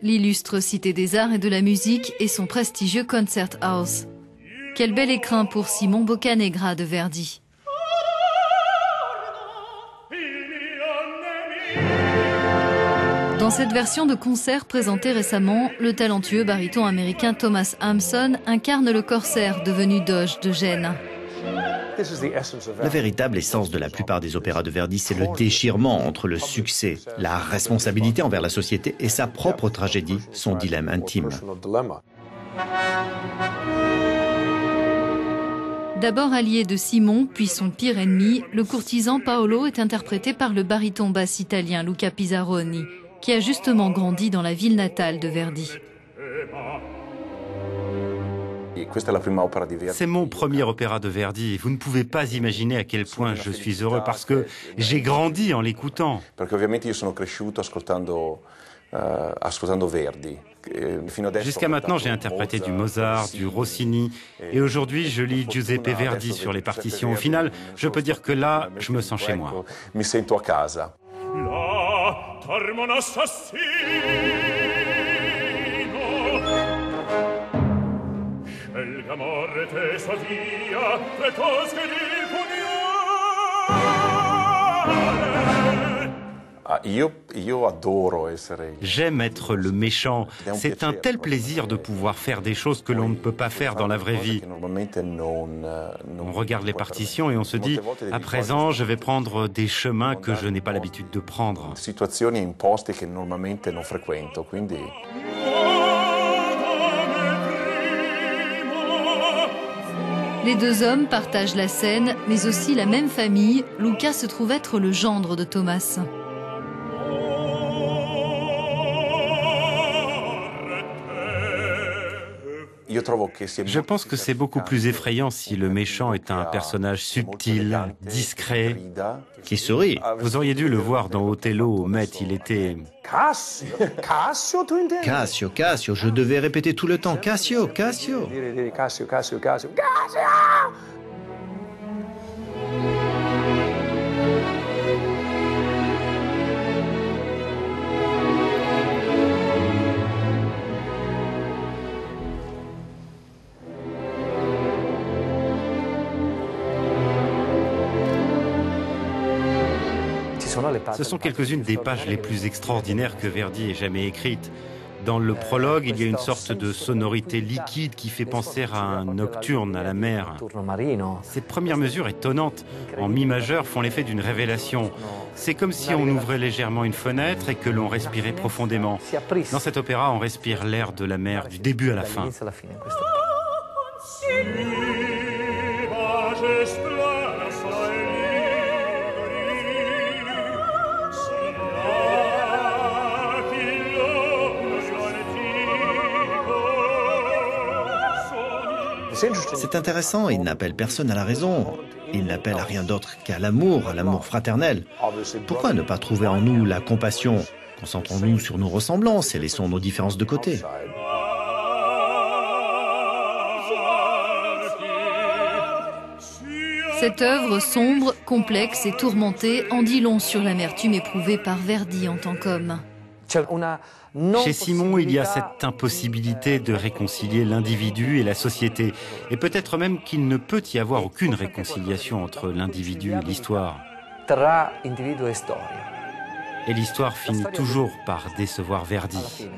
l'illustre cité des arts et de la musique et son prestigieux Concert House. Quel bel écrin pour Simon Boccanegra de Verdi. Dans cette version de concert présentée récemment, le talentueux baryton américain Thomas Hampson incarne le corsaire devenu doge de Gênes. La véritable essence de la plupart des opéras de Verdi, c'est le déchirement entre le succès, la responsabilité envers la société et sa propre tragédie, son dilemme intime. D'abord allié de Simon, puis son pire ennemi, le courtisan Paolo est interprété par le baryton basse italien Luca Pisaroni, qui a justement grandi dans la ville natale de Verdi. C'est mon premier opéra de Verdi. Vous ne pouvez pas imaginer à quel point je suis heureux parce que j'ai grandi en l'écoutant. Jusqu'à maintenant, j'ai interprété du Mozart, du Rossini, et aujourd'hui, je lis Giuseppe Verdi sur les partitions. Au final, je peux dire que là, je me sens chez moi. J'aime être le méchant. C'est un tel plaisir de pouvoir faire des choses que l'on ne peut pas faire dans la vraie vie. On regarde les partitions et on se dit, à présent, je vais prendre des chemins que je n'ai pas l'habitude de prendre. Les deux hommes partagent la scène, mais aussi la même famille. Luca se trouve être le gendre de Thomas. Je pense que c'est beaucoup plus effrayant si le méchant est un personnage subtil, discret. Qui sourit. Vous auriez dû le voir dans Othello, au Met, il était... Cassio, Cassio, je devais répéter tout le temps. Cassio, Cassio. Ce sont quelques-unes des pages les plus extraordinaires que Verdi ait jamais écrites. Dans le prologue, il y a une sorte de sonorité liquide qui fait penser à un nocturne à la mer. Ces premières mesures étonnantes, en mi majeur, font l'effet d'une révélation. C'est comme si on ouvrait légèrement une fenêtre et que l'on respirait profondément. Dans cet opéra, on respire l'air de la mer du début à la fin. C'est intéressant, il n'appelle personne à la raison. Il n'appelle à rien d'autre qu'à l'amour fraternel. Pourquoi ne pas trouver en nous la compassion? Concentrons-nous sur nos ressemblances et laissons nos différences de côté. Cette œuvre sombre, complexe et tourmentée en dit long sur l'amertume éprouvée par Verdi en tant qu'homme. Chez Simon, il y a cette impossibilité de réconcilier l'individu et la société. Et peut-être même qu'il ne peut y avoir aucune réconciliation entre l'individu et l'histoire. Et l'histoire finit toujours par décevoir Verdi.